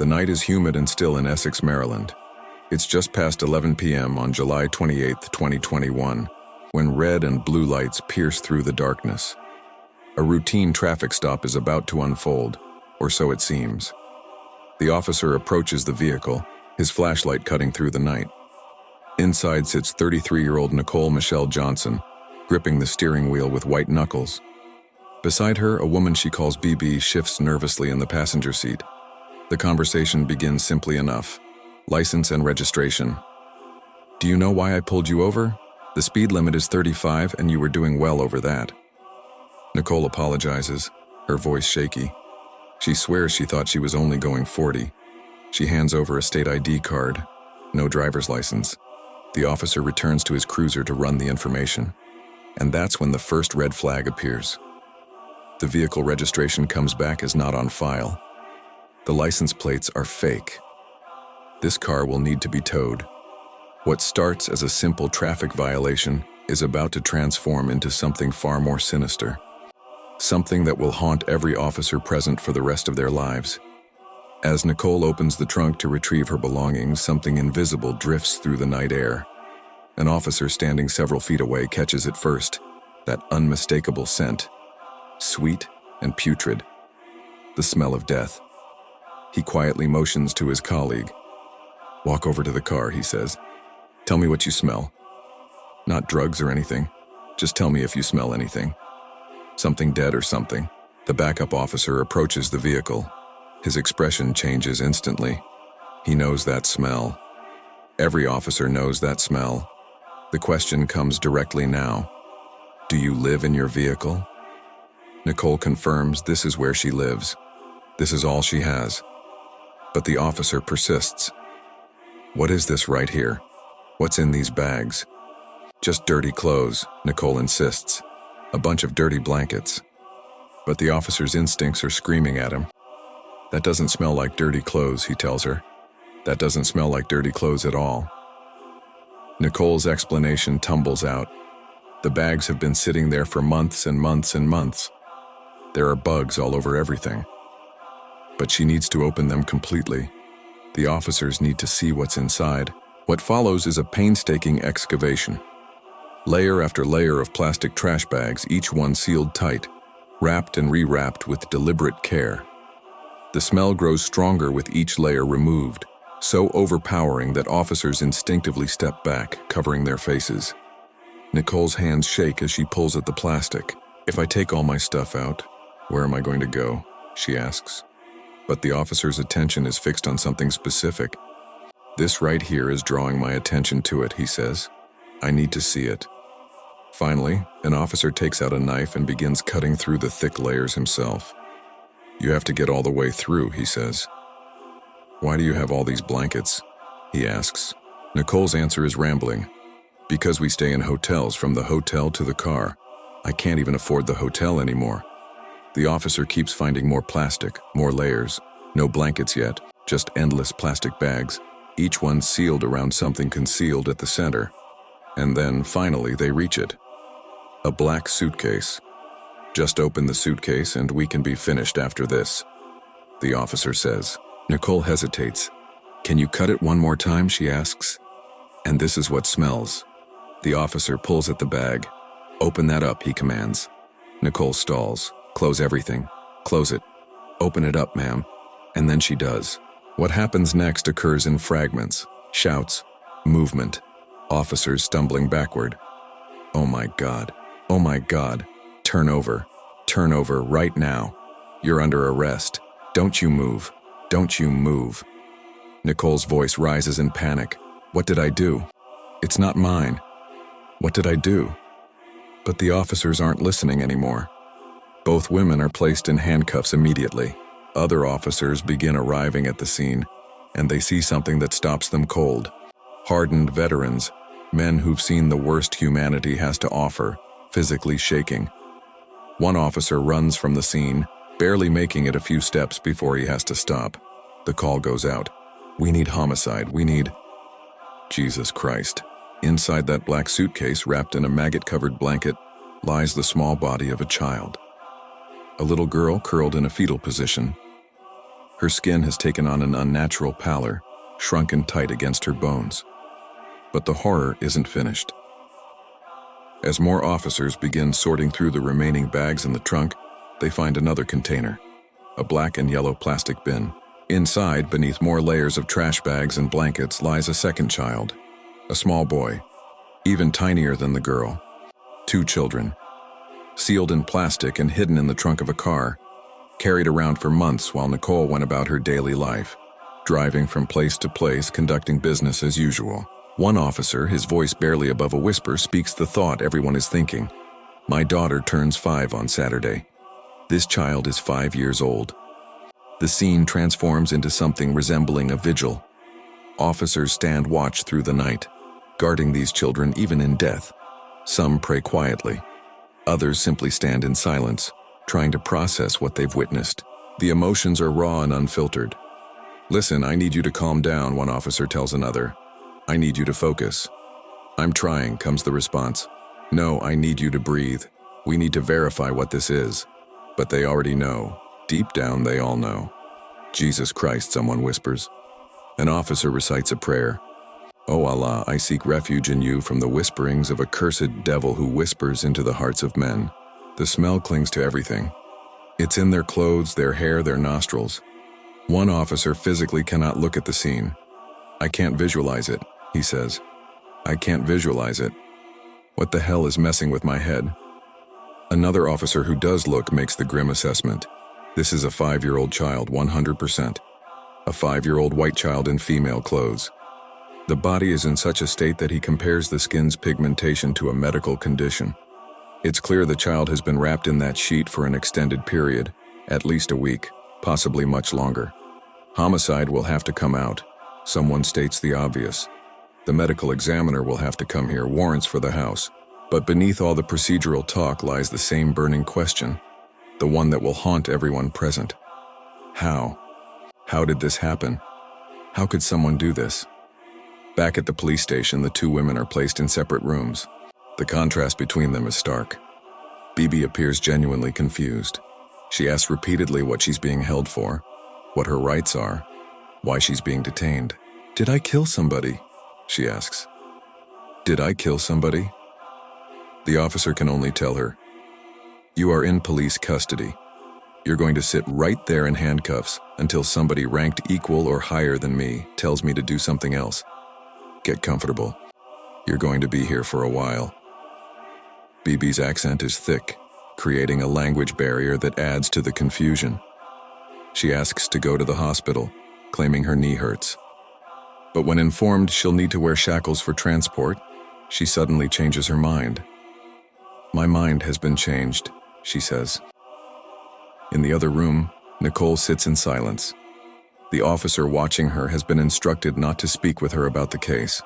The night is humid and still in Essex, Maryland. It's just past 11 p.m. on July 28, 2021, when red and blue lights pierce through the darkness. A routine traffic stop is about to unfold, or so it seems. The officer approaches the vehicle, his flashlight cutting through the night. Inside sits 33-year-old Nicole Michelle Johnson, gripping the steering wheel with white knuckles. Beside her, a woman she calls BB shifts nervously in the passenger seat. The conversation begins simply enough. License and registration. Do you know why I pulled you over? The speed limit is 35 and you were doing well over that. Nicole apologizes, her voice shaky. She swears she thought she was only going 40. She hands over a state ID card, no driver's license. The officer returns to his cruiser to run the information. And that's when the first red flag appears. The vehicle registration comes back as not on file. The license plates are fake. This car will need to be towed. What starts as a simple traffic violation is about to transform into something far more sinister. Something that will haunt every officer present for the rest of their lives. As Nicole opens the trunk to retrieve her belongings, something invisible drifts through the night air. An officer standing several feet away catches it first, that unmistakable scent. Sweet and putrid. The smell of death. He quietly motions to his colleague. Walk over to the car, he says. Tell me what you smell. Not drugs or anything. Just tell me if you smell anything. Something dead or something. The backup officer approaches the vehicle. His expression changes instantly. He knows that smell. Every officer knows that smell. The question comes directly now. Do you live in your vehicle? Nicole confirms this is where she lives. This is all she has. But the officer persists. What is this right here? What's in these bags? Just dirty clothes, Nicole insists. A bunch of dirty blankets. But the officer's instincts are screaming at him. That doesn't smell like dirty clothes, he tells her. That doesn't smell like dirty clothes at all. Nicole's explanation tumbles out. The bags have been sitting there for months and months and months. There are bugs all over everything. But she needs to open them completely. The officers need to see what's inside. What follows is a painstaking excavation. Layer after layer of plastic trash bags, each one sealed tight, wrapped and rewrapped with deliberate care. The smell grows stronger with each layer removed, so overpowering that officers instinctively step back, covering their faces. Nicole's hands shake as she pulls at the plastic. If I take all my stuff out, where am I going to go? She asks. But the officer's attention is fixed on something specific. This right here is drawing my attention to it, he says. I need to see it. Finally, an officer takes out a knife and begins cutting through the thick layers himself. You have to get all the way through, he says. Why do you have all these blankets? He asks. Nicole's answer is rambling. Because we stay in hotels, from the hotel to the car. I can't even afford the hotel anymore. The officer keeps finding more plastic, more layers. No blankets yet, just endless plastic bags, each one sealed around something concealed at the center. And then, finally, they reach it. A black suitcase. Just open the suitcase and we can be finished after this, the officer says. Nicole hesitates. Can you cut it one more time, she asks. And this is what smells. The officer pulls at the bag. Open that up, he commands. Nicole stalls. Close everything. Close it. Open it up, ma'am. And then she does. What happens next occurs in fragments. Shouts. Movement. Officers stumbling backward. Oh my God. Oh my God. Turn over. Turn over right now. You're under arrest. Don't you move. Don't you move. Nicole's voice rises in panic. What did I do? It's not mine. What did I do? But the officers aren't listening anymore. Both women are placed in handcuffs immediately. Other officers begin arriving at the scene, and they see something that stops them cold. Hardened veterans, men who've seen the worst humanity has to offer, physically shaking. One officer runs from the scene, barely making it a few steps before he has to stop. The call goes out. We need homicide. We need... Jesus Christ. Inside that black suitcase, wrapped in a maggot-covered blanket, lies the small body of a child. A little girl curled in a fetal position. Her skin has taken on an unnatural pallor, shrunken tight against her bones. But the horror isn't finished. As more officers begin sorting through the remaining bags in the trunk, they find another container, a black and yellow plastic bin. Inside, beneath more layers of trash bags and blankets, lies a second child, a small boy, even tinier than the girl. 2 children, sealed in plastic and hidden in the trunk of a car, carried around for months while Nicole went about her daily life, driving from place to place, conducting business as usual. One officer, his voice barely above a whisper, speaks the thought everyone is thinking. My daughter turns 5 on Saturday. This child is 5 years old. The scene transforms into something resembling a vigil. Officers stand watch through the night, guarding these children even in death. Some pray quietly. Others simply stand in silence, trying to process what they've witnessed. The emotions are raw and unfiltered. Listen, I need you to calm down, one officer tells another. I need you to focus. I'm trying, comes the response. No, I need you to breathe. We need to verify what this is. But they already know. Deep down, they all know. Jesus Christ, someone whispers. An officer recites a prayer. O Allah, I seek refuge in you from the whisperings of a cursed devil who whispers into the hearts of men. The smell clings to everything. It's in their clothes, their hair, their nostrils. One officer physically cannot look at the scene. I can't visualize it, he says. I can't visualize it. What the hell is messing with my head? Another officer who does look makes the grim assessment. This is a 5-year-old child, 100%. A 5-year-old white child in female clothes. The body is in such a state that he compares the skin's pigmentation to a medical condition. It's clear the child has been wrapped in that sheet for an extended period, at least a week, possibly much longer. Homicide will have to come out. Someone states the obvious. The medical examiner will have to come here, warrants for the house. But beneath all the procedural talk lies the same burning question, the one that will haunt everyone present. How? How did this happen? How could someone do this? Back at the police station, the 2 women are placed in separate rooms. The contrast between them is stark. Bibi appears genuinely confused. She asks repeatedly what she's being held for, what her rights are, why she's being detained. Did I kill somebody? She asks. Did I kill somebody? The officer can only tell her, you are in police custody. You're going to sit right there in handcuffs until somebody ranked equal or higher than me tells me to do something else. Get comfortable. You're going to be here for a while. Bibi's accent is thick, creating a language barrier that adds to the confusion. She asks to go to the hospital, claiming her knee hurts. But when informed she'll need to wear shackles for transport, she suddenly changes her mind. My mind has been changed, she says. In the other room, Nicole sits in silence. The officer watching her has been instructed not to speak with her about the case.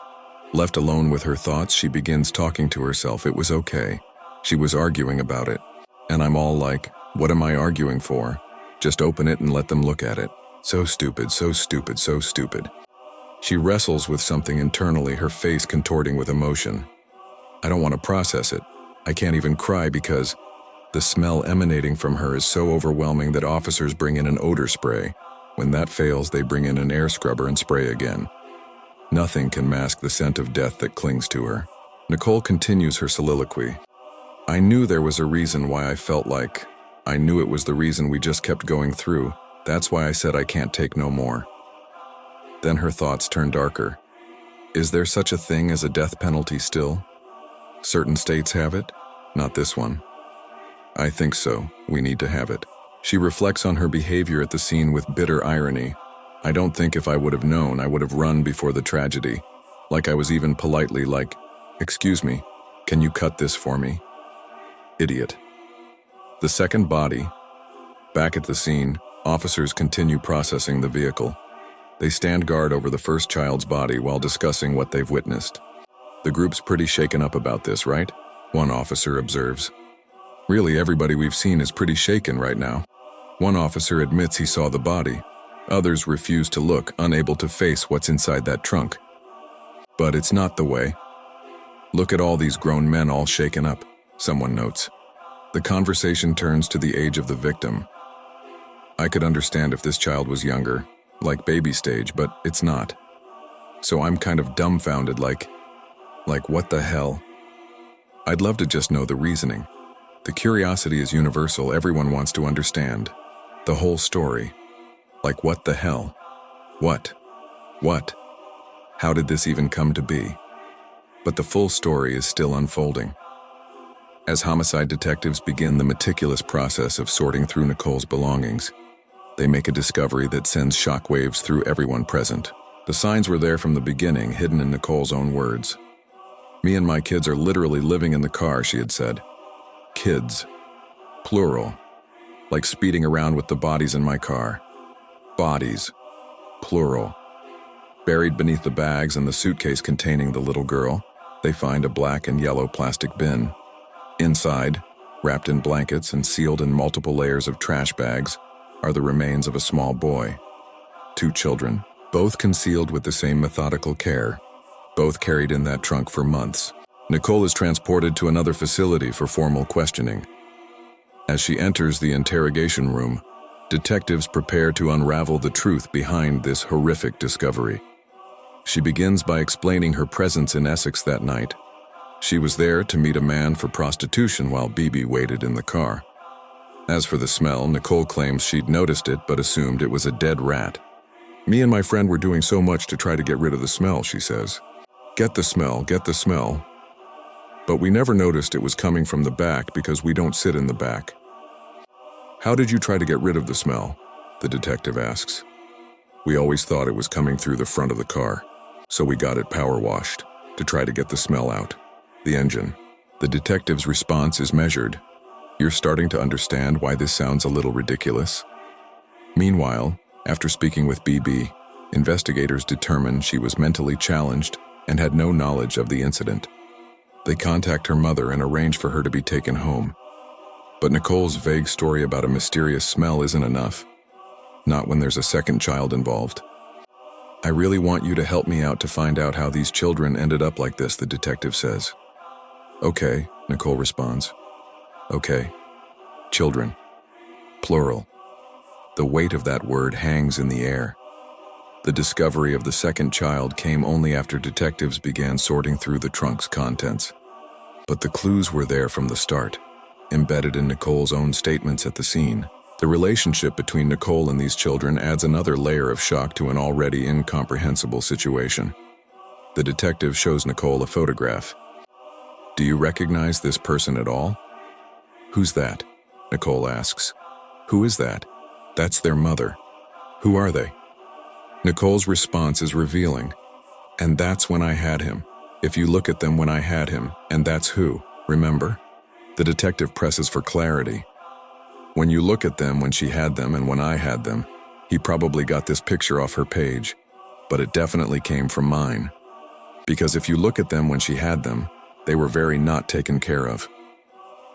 Left alone with her thoughts, she begins talking to herself. It was okay. She was arguing about it. And I'm all like, what am I arguing for? Just open it and let them look at it. So stupid, so stupid, so stupid. She wrestles with something internally, her face contorting with emotion. I don't want to process it. I can't even cry because the smell emanating from her is so overwhelming that officers bring in an odor spray. When that fails, they bring in an air scrubber and spray again. Nothing can mask the scent of death that clings to her. Nicole continues her soliloquy. I knew there was a reason why I felt like I knew it was the reason we just kept going through. That's why I said I can't take no more. Then her thoughts turn darker. Is there such a thing as a death penalty still? Certain states have it, not this one. I think so. We need to have it. She reflects on her behavior at the scene with bitter irony. I don't think if I would have known, I would have run before the tragedy. Like I was even politely like, excuse me, can you cut this for me? Idiot. The second body. Back at the scene, officers continue processing the vehicle. They stand guard over the first child's body while discussing what they've witnessed. The group's pretty shaken up about this, right? One officer observes. Really, everybody we've seen is pretty shaken right now. One officer admits he saw the body. Others refuse to look, unable to face what's inside that trunk. But it's not the way. Look at all these grown men all shaken up, someone notes. The conversation turns to the age of the victim. I could understand if this child was younger, like baby stage, but it's not. So I'm kind of dumbfounded, like what the hell? I'd love to just know the reasoning. The curiosity is universal, everyone wants to understand. The whole story. Like what the hell? What? How did this even come to be? But the full story is still unfolding. As homicide detectives begin the meticulous process of sorting through Nicole's belongings, they make a discovery that sends shockwaves through everyone present. The signs were there from the beginning, hidden in Nicole's own words. "Me and my kids are literally living in the car," she had said. Kids. Plural. Like speeding around with the bodies in my car. Bodies. Plural. Buried beneath the bags and the suitcase containing the little girl, they find a black and yellow plastic bin. Inside, wrapped in blankets and sealed in multiple layers of trash bags, are the remains of a small boy. 2 children, both concealed with the same methodical care, both carried in that trunk for months. Nicole is transported to another facility for formal questioning. As she enters the interrogation room, detectives prepare to unravel the truth behind this horrific discovery. She begins by explaining her presence in Essex that night. She was there to meet a man for prostitution while Bibi waited in the car. As for the smell, Nicole claims she'd noticed it but assumed it was a dead rat. "Me and my friend were doing so much to try to get rid of the smell," she says. Get the smell. But we never noticed it was coming from the back because we don't sit in the back." "How did you try to get rid of the smell?" the detective asks. "We always thought it was coming through the front of the car, so we got it power washed to try to get the smell out. The engine." The detective's response is measured. "You're starting to understand why this sounds a little ridiculous?" Meanwhile, after speaking with BB, investigators determined she was mentally challenged and had no knowledge of the incident. They contact her mother and arrange for her to be taken home. But Nicole's vague story about a mysterious smell isn't enough. Not when there's a second child involved. "I really want you to help me out to find out how these children ended up like this," the detective says. "Okay," Nicole responds. "Okay. Children. Plural." The weight of that word hangs in the air. The discovery of the second child came only after detectives began sorting through the trunk's contents. But the clues were there from the start, embedded in Nicole's own statements at the scene. The relationship between Nicole and these children adds another layer of shock to an already incomprehensible situation. The detective shows Nicole a photograph. "Do you recognize this person at all?" "Who's that?" Nicole asks. "Who is that?" "That's their mother." "Who are they?" Nicole's response is revealing. "And that's when I had him. If you look at them when I had him, and that's who, remember?" The detective presses for clarity. "When you look at them when she had them and when I had them, he probably got this picture off her page, but it definitely came from mine. Because if you look at them when she had them, they were very not taken care of.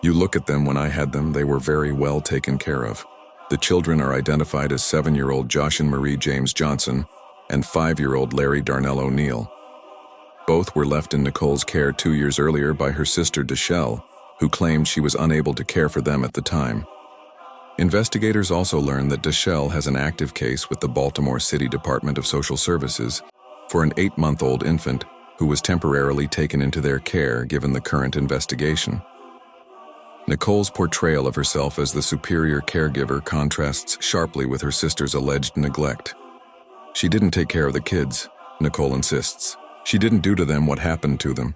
You look at them when I had them, they were very well taken care of." The children are identified as 7-year-old Josh and Marie James Johnson and 5-year-old Larry Darnell O'Neill. Both were left in Nicole's care 2 years earlier by her sister Deshelle, who claimed she was unable to care for them at the time. Investigators also learned that Deshelle has an active case with the Baltimore City Department of Social Services for an 8-month-old infant who was temporarily taken into their care given the current investigation. Nicole's portrayal of herself as the superior caregiver contrasts sharply with her sister's alleged neglect. "She didn't take care of the kids," Nicole insists. "She didn't do to them what happened to them."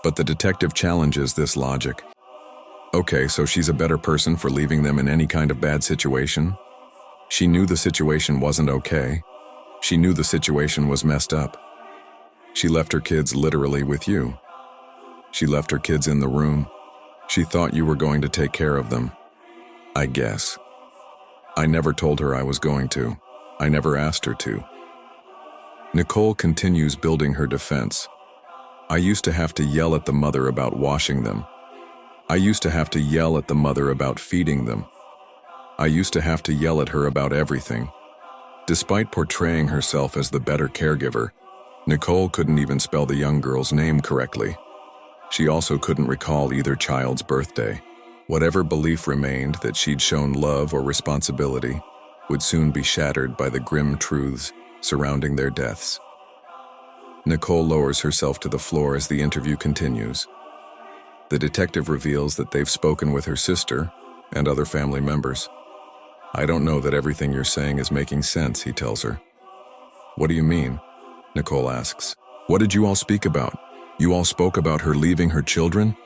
But the detective challenges this logic. "Okay, so she's a better person for leaving them in any kind of bad situation? She knew the situation wasn't okay. She knew the situation was messed up. She left her kids literally with you. She left her kids in the room. She thought you were going to take care of them. I guess. I never told her I was going to. I never asked her to." Nicole continues building her defense. "I used to have to yell at the mother about washing them. I used to have to yell at the mother about feeding them. I used to have to yell at her about everything." Despite portraying herself as the better caregiver, Nicole couldn't even spell the young girl's name correctly. She also couldn't recall either child's birthday. Whatever belief remained that she'd shown love or responsibility, would soon be shattered by the grim truths surrounding their deaths. Nicole lowers herself to the floor as the interview continues. The detective reveals that they've spoken with her sister and other family members. "I don't know that everything you're saying is making sense," he tells her. "What do you mean?" Nicole asks. "What did you all speak about? You all spoke about her leaving her children?"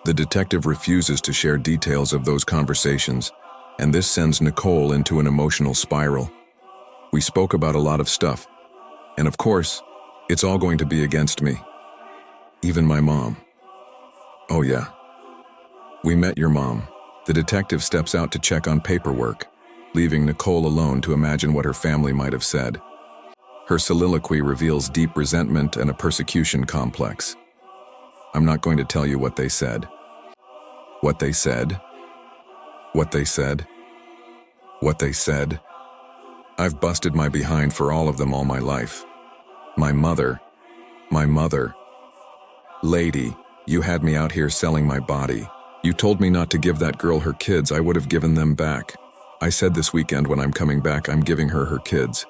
The detective refuses to share details of those conversations, and this sends Nicole into an emotional spiral. "We spoke about a lot of stuff, and of course, it's all going to be against me. Even my mom." "Oh yeah. We met your mom." The detective steps out to check on paperwork, leaving Nicole alone to imagine what her family might have said. Her soliloquy reveals deep resentment and a persecution complex. "I'm not going to tell you what they said." "What they said? What they said? What they said? I've busted my behind for all of them all my life. My mother. Lady, you had me out here selling my body. You told me not to give that girl her kids. I would have given them back. I said this weekend when I'm coming back I'm giving her her kids.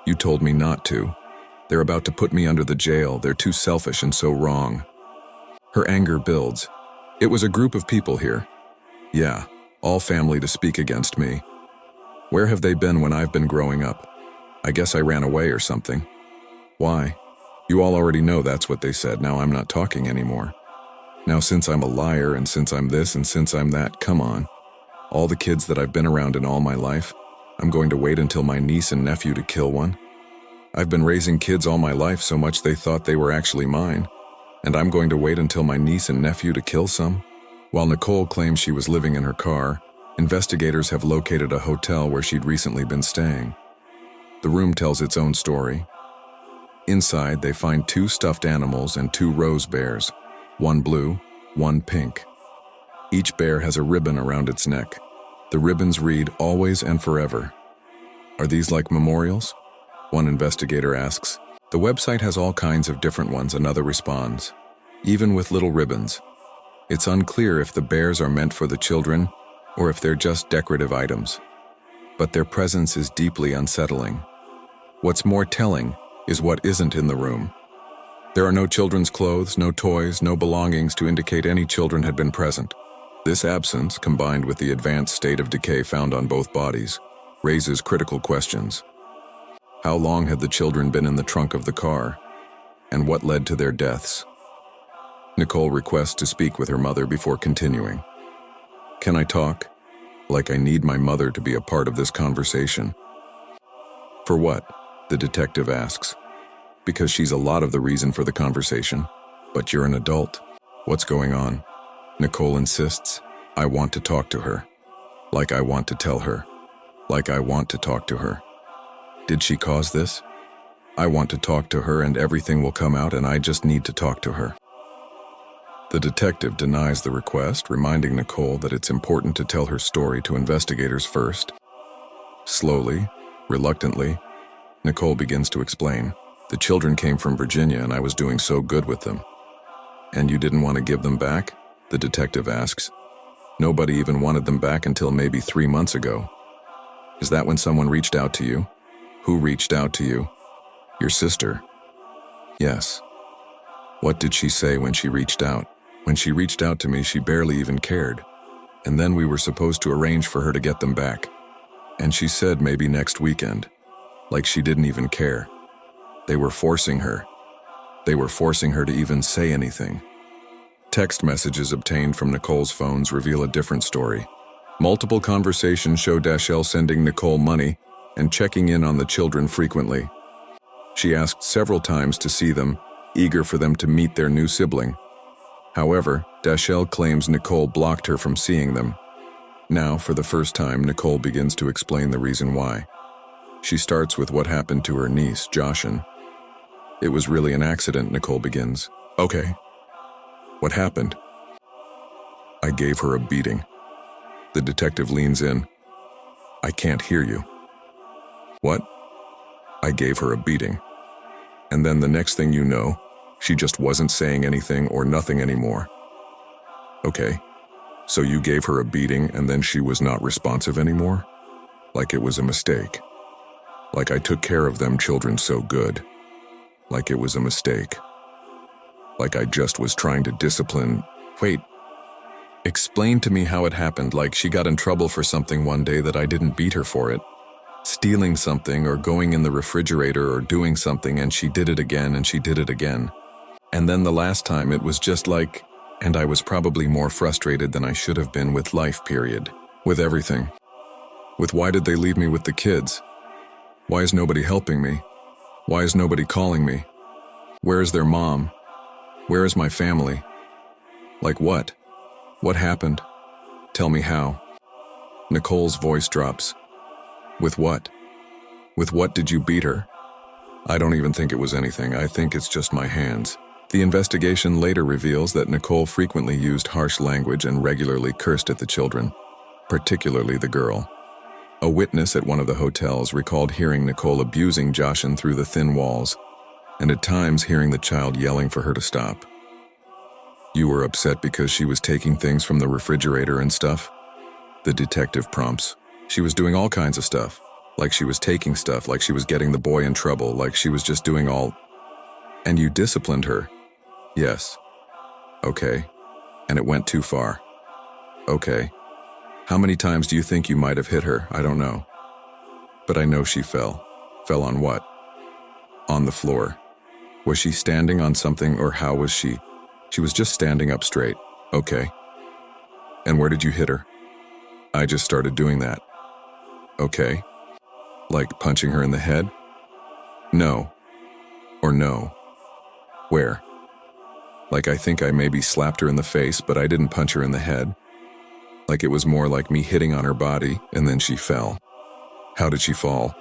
You told me not to. They're about to put me under the jail. They're too selfish and so wrong." Her anger builds. "It was a group of people here. Yeah, all family to speak against me. Where have they been when I've been growing up? I guess I ran away or something. Why? You all already know that's what they said. Now I'm not talking anymore. Now since I'm a liar and since I'm this and since I'm that, come on. All the kids that I've been around in all my life, I'm going to wait until my niece and nephew to kill one? I've been raising kids all my life so much they thought they were actually mine, and I'm going to wait until my niece and nephew to kill some?" While Nicole claims she was living in her car, investigators have located a hotel where she'd recently been staying. The room tells its own story. Inside, they find 2 stuffed animals and 2 rose bears, one blue, one pink. Each bear has a ribbon around its neck. The ribbons read, "Always and Forever." "Are these like memorials?" one investigator asks. "The website has all kinds of different ones," another responds. "Even with little ribbons. It's unclear if the bears are meant for the children or if they're just decorative items. But their presence is deeply unsettling. What's more telling is what isn't in the room. There are no children's clothes, no toys, no belongings to indicate any children had been present. This absence, combined with the advanced state of decay found on both bodies, raises critical questions. How long had the children been in the trunk of the car? And what led to their deaths?" Nicole requests to speak with her mother before continuing. "Can I talk? Like I need my mother to be a part of this conversation." "For what?" the detective asks. "Because she's a lot of the reason for the conversation. But you're an adult. What's going on?" Nicole insists. "I want to talk to her. Like I want to tell her. Like I want to talk to her. Did she cause this? I want to talk to her and everything will come out and I just need to talk to her." The detective denies the request, reminding Nicole that it's important to tell her story to investigators first. Slowly, reluctantly, Nicole begins to explain. "The children came from Virginia and I was doing so good with them." "And you didn't want to give them back?" the detective asks. "Nobody even wanted them back until maybe 3 months ago." "Is that when someone reached out to you?" "Who reached out to you?" "Your sister." "Yes." "What did she say when she reached out?" "When she reached out to me, she barely even cared. And then we were supposed to arrange for her to get them back. And she said maybe next weekend. Like she didn't even care. They were forcing her. They were forcing her to even say anything." Text messages obtained from Nicole's phones reveal a different story. Multiple conversations show Dashell sending Nicole money and checking in on the children frequently. She asked several times to see them, eager for them to meet their new sibling. However, Dashell claims Nicole blocked her from seeing them. Now, for the first time, Nicole begins to explain the reason why. She starts with what happened to her niece, Joshin. "It was really an accident," Nicole begins. "Okay. What happened?" "I gave her a beating." The detective leans in. "I can't hear you." "What?" "I gave her a beating. And then the next thing you know, she just wasn't saying anything or nothing anymore." "Okay, so you gave her a beating and then she was not responsive anymore? Like it was a mistake. Like I took care of them children so good. Like it was a mistake. Like I just was trying to discipline. Wait. Explain to me how it happened, like she got in trouble for something one day that I didn't beat her for it. Stealing something or going in the refrigerator or doing something and she did it again and she did it again. And then the last time it was just like, and I was probably more frustrated than I should have been with life, period. With everything. With why did they leave me with the kids? Why is nobody helping me? Why is nobody calling me? Where is their mom? Where is my family? Like what? What happened? Tell me how. Nicole's voice drops. With what? With what did you beat her? I don't even think it was anything. I think it's just my hands. The investigation later reveals that Nicole frequently used harsh language and regularly cursed at the children, particularly the girl. A witness at one of the hotels recalled hearing Nicole abusing Joshin through the thin walls, and at times hearing the child yelling for her to stop. You were upset because she was taking things from the refrigerator and stuff? The detective prompts. She was doing all kinds of stuff. Like she was taking stuff, like she was getting the boy in trouble, like she was just doing all... And you disciplined her? Yes. Okay. And it went too far. Okay. How many times do you think you might have hit her? I don't know. But I know she fell. Fell on what? On the floor. Was she standing on something or how was she? She was just standing up straight. Okay. And where did you hit her? I just started doing that. Okay. Like punching her in the head? No. Or no. Where? Like I think I maybe slapped her in the face, but I didn't punch her in the head. Like it was more like me hitting on her body, and then she fell. How did she fall?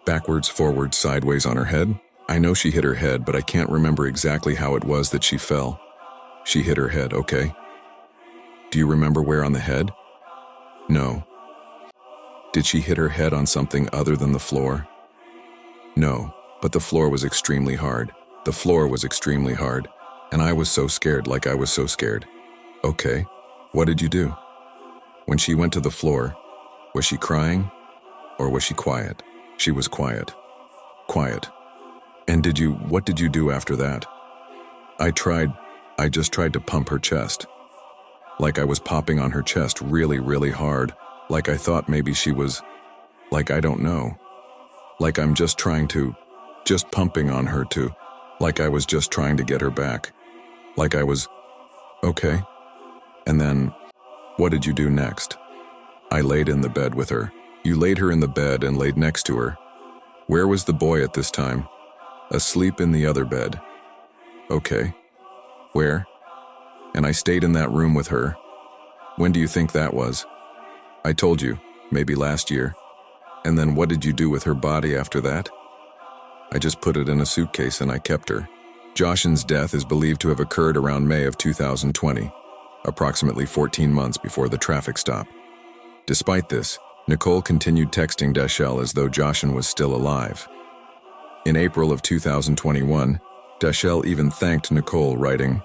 Backwards, forwards, sideways on her head? I know she hit her head, but I can't remember exactly how it was that she fell. She hit her head, okay. Do you remember where on the head? No. Did she hit her head on something other than the floor? No, but the floor was extremely hard. The floor was extremely hard. And I was so scared, like I was so scared. Okay, what did you do? When she went to the floor, was she crying? Or was she quiet? She was quiet. Quiet. And what did you do after that? I just tried to pump her chest. Like I was popping on her chest really, really hard. Like I thought maybe she was, like I don't know. Like I'm just pumping on her too. Like I was just trying to get her back. Like I was, okay. And then, what did you do next? I laid in the bed with her. You laid her in the bed and laid next to her. Where was the boy at this time? Asleep in the other bed. Okay. Where? And I stayed in that room with her. When do you think that was? I told you, maybe last year. And then what did you do with her body after that? I just put it in a suitcase and I kept her. Joshin's death is believed to have occurred around May of 2020, approximately 14 months before the traffic stop. Despite this, Nicole continued texting Dashell as though Joshin was still alive. In April of 2021, Dashell even thanked Nicole, writing,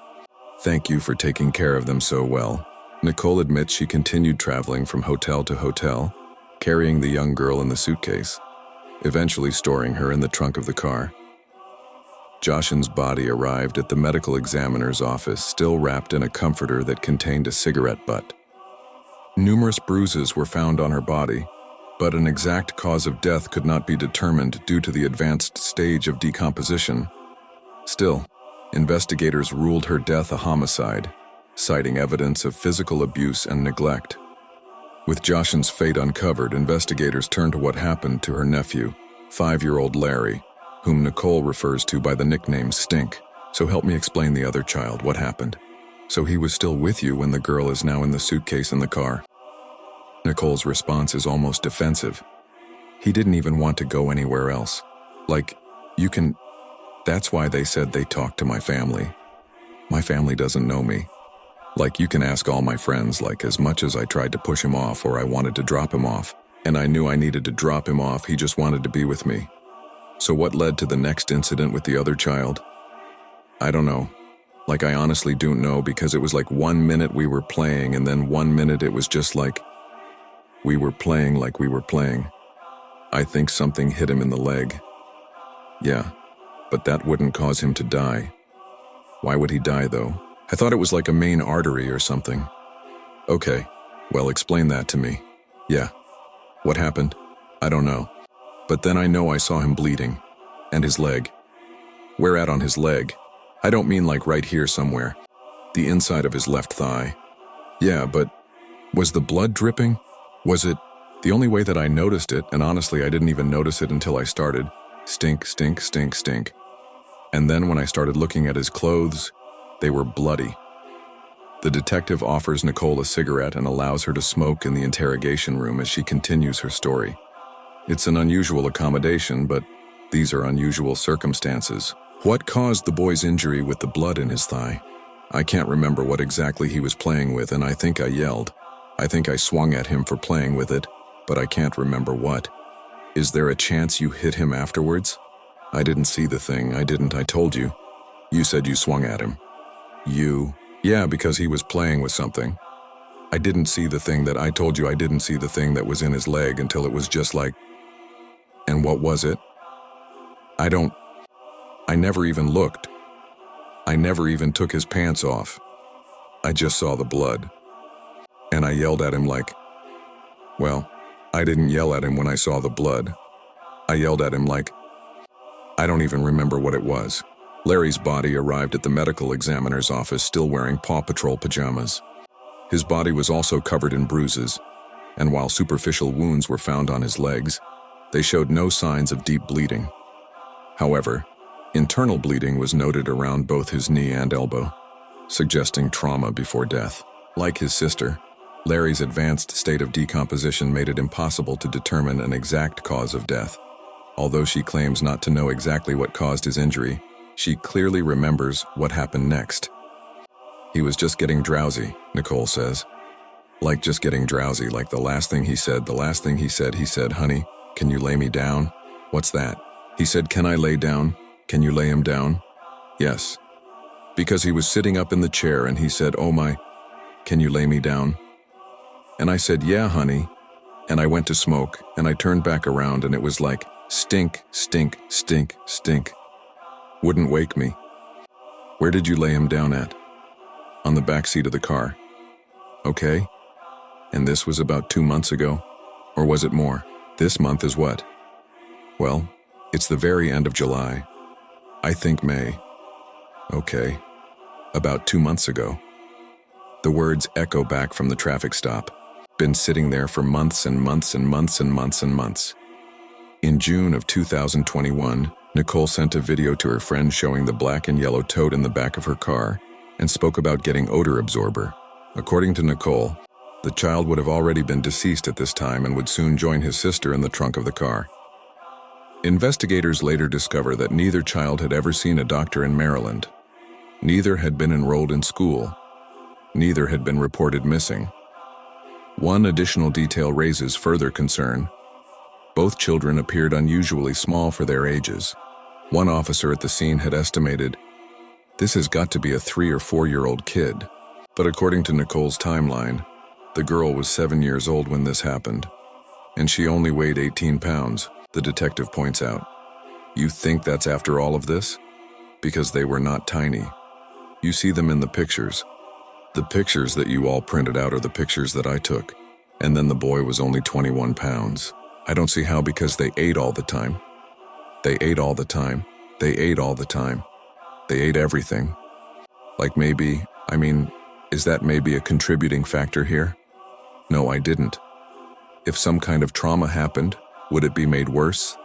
"Thank you for taking care of them so well." Nicole admits she continued traveling from hotel to hotel, carrying the young girl in the suitcase, eventually storing her in the trunk of the car. Joshin's body arrived at the medical examiner's office still wrapped in a comforter that contained a cigarette butt. Numerous bruises were found on her body, but an exact cause of death could not be determined due to the advanced stage of decomposition. Still, investigators ruled her death a homicide, citing evidence of physical abuse and neglect. With Joshin's fate uncovered, investigators turned to what happened to her nephew, 5-year-old Larry, whom Nicole refers to by the nickname Stink. So help me explain the other child, what happened? So he was still with you when the girl is now in the suitcase in the car? Nicole's response is almost defensive. He didn't even want to go anywhere else. Like, that's why they said they talked to my family. My family doesn't know me. Like, you can ask all my friends, like as much as I tried to push him off or I wanted to drop him off, and I knew I needed to drop him off, he just wanted to be with me. So what led to the next incident with the other child? I don't know. Like, I honestly don't know, because it was like 1 minute we were playing and then 1 minute it was just like we were playing like we were playing. I think something hit him in the leg. Yeah, but that wouldn't cause him to die. Why would he die, though? I thought it was like a main artery or something. Okay, well, explain that to me. Yeah. What happened? I don't know. But then I know I saw him bleeding. And his leg. Where at on his leg? I don't mean like right here somewhere. The inside of his left thigh. Yeah, but was the blood dripping? Was it? The only way that I noticed it, and honestly I didn't even notice it until I started, stink, stink, stink, stink. And then when I started looking at his clothes, they were bloody. The detective offers Nicole a cigarette and allows her to smoke in the interrogation room as she continues her story. It's an unusual accommodation, but these are unusual circumstances. What caused the boy's injury with the blood in his thigh? I can't remember what exactly he was playing with, and I think I yelled. I think I swung at him for playing with it, but I can't remember what. Is there a chance you hit him afterwards? I didn't see the thing, I told you. You said you swung at him. You? Yeah, because he was playing with something. I didn't see the thing that I told you. I didn't see the thing that was in his leg until it was just like... And what was it? I never even looked. I never even took his pants off. I just saw the blood. And I yelled at him like... Well, I didn't yell at him when I saw the blood. I yelled at him like... I don't even remember what it was. Larry's body arrived at the medical examiner's office still wearing Paw Patrol pajamas. His body was also covered in bruises, and while superficial wounds were found on his legs, they showed no signs of deep bleeding. However, internal bleeding was noted around both his knee and elbow, suggesting trauma before death. Like his sister, Larry's advanced state of decomposition made it impossible to determine an exact cause of death. Although she claims not to know exactly what caused his injury, she clearly remembers what happened next. He was just getting drowsy, Nicole says. Like just getting drowsy, like the last thing he said, he said, honey, can you lay me down? What's that? He said, can I lay down? Can you lay him down? Yes. Because he was sitting up in the chair and he said, oh my, can you lay me down? And I said, yeah, honey. And I went to smoke and I turned back around and it was like, stink, stink, stink, stink. Wouldn't wake me. Where did you lay him down at? On the back seat of the car. Okay. And this was about 2 months ago? Or was it more? This month is what? Well, it's the very end of July. I think May. Okay. About 2 months ago. The words echo back from the traffic stop. Been sitting there for months and months and months and months and months. In June of 2021, Nicole sent a video to her friend showing the black and yellow tote in the back of her car and spoke about getting odor absorber. According to Nicole, the child would have already been deceased at this time and would soon join his sister in the trunk of the car. Investigators later discover that neither child had ever seen a doctor in Maryland. Neither had been enrolled in school. Neither had been reported missing. One additional detail raises further concern. Both children appeared unusually small for their ages. One officer at the scene had estimated, this has got to be a 3 or 4-year-old kid. But according to Nicole's timeline, the girl was 7 years old when this happened. And she only weighed 18 pounds, the detective points out. You think that's after all of this? Because they were not tiny. You see them in the pictures. The pictures that you all printed out are the pictures that I took. And then the boy was only 21 pounds. I don't see how, because they ate all the time. They ate all the time. They ate all the time. They ate everything. Like maybe, is that maybe a contributing factor here? No, I didn't. If some kind of trauma happened, would it be made worse?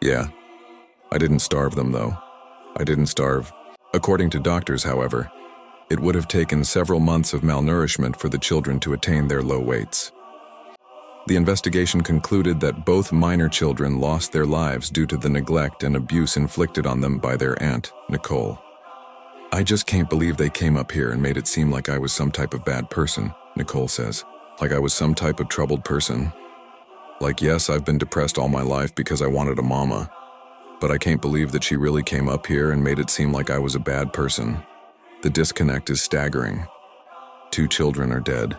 Yeah. I didn't starve them though. I didn't starve. According to doctors, however, it would have taken several months of malnourishment for the children to attain their low weights. The investigation concluded that both minor children lost their lives due to the neglect and abuse inflicted on them by their aunt, Nicole. I just can't believe they came up here and made it seem like I was some type of bad person, Nicole says. Like I was some type of troubled person. Like, yes, I've been depressed all my life because I wanted a mama. But I can't believe that she really came up here and made it seem like I was a bad person. The disconnect is staggering. 2 children are dead.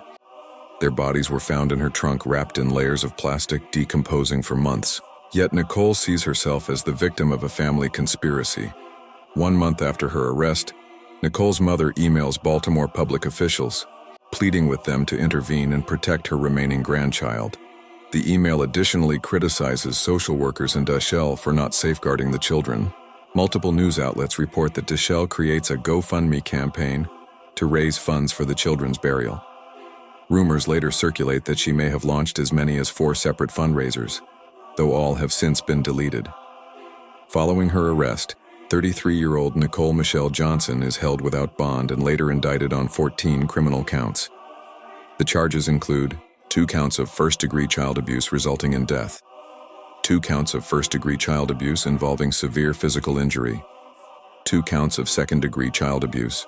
Their bodies were found in her trunk wrapped in layers of plastic, decomposing for months. Yet Nicole sees herself as the victim of a family conspiracy. 1 month after her arrest, Nicole's mother emails Baltimore public officials, pleading with them to intervene and protect her remaining grandchild. The email additionally criticizes social workers in Dachelle for not safeguarding the children. Multiple news outlets report that Dachelle creates a GoFundMe campaign to raise funds for the children's burial. Rumors later circulate that she may have launched as many as 4 separate fundraisers, though all have since been deleted. Following her arrest, 33-year-old Nicole Michelle Johnson is held without bond and later indicted on 14 criminal counts. The charges include 2 counts of first-degree child abuse resulting in death, 2 counts of first-degree child abuse involving severe physical injury, 2 counts of second-degree child abuse,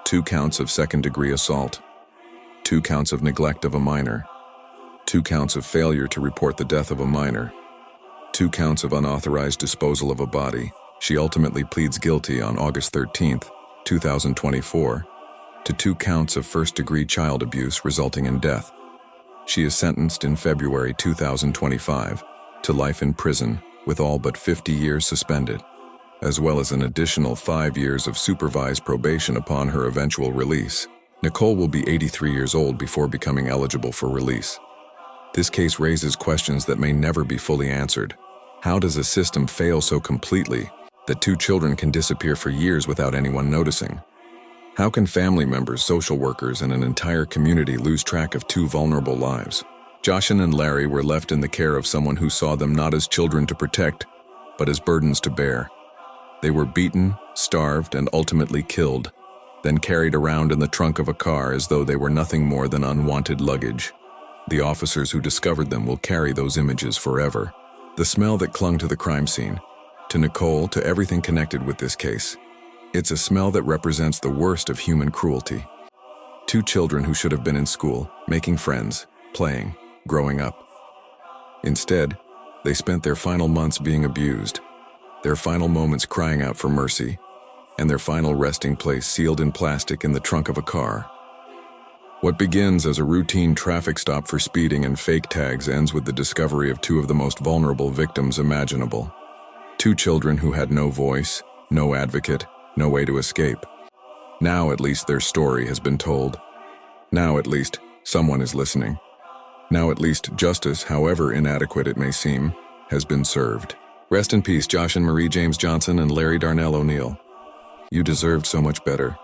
2 counts of second-degree assault, 2 counts of neglect of a minor, 2 counts of failure to report the death of a minor, 2 counts of unauthorized disposal of a body. She ultimately pleads guilty on August 13, 2024, to 2 counts of first-degree child abuse resulting in death. She is sentenced in February 2025 to life in prison with all but 50 years suspended, as well as an additional 5 years of supervised probation upon her eventual release. Nicole will be 83 years old before becoming eligible for release. This case raises questions that may never be fully answered. How does a system fail so completely that 2 children can disappear for years without anyone noticing? How can family members, social workers, and an entire community lose track of 2 vulnerable lives? Joshin and Larry were left in the care of someone who saw them not as children to protect, but as burdens to bear. They were beaten, starved, and ultimately killed, then carried around in the trunk of a car as though they were nothing more than unwanted luggage. The officers who discovered them will carry those images forever. The smell that clung to the crime scene, to Nicole, to everything connected with this case. It's a smell that represents the worst of human cruelty. 2 children who should have been in school, making friends, playing, growing up. Instead, they spent their final months being abused, their final moments crying out for mercy, and their final resting place sealed in plastic in the trunk of a car. What begins as a routine traffic stop for speeding and fake tags ends with the discovery of 2 of the most vulnerable victims imaginable. 2 children who had no voice, no advocate, no way to escape. Now at least their story has been told. Now at least someone is listening. Now at least justice, however inadequate it may seem, has been served. Rest in peace, Josh and Marie James Johnson and Larry Darnell O'Neill. You deserved so much better.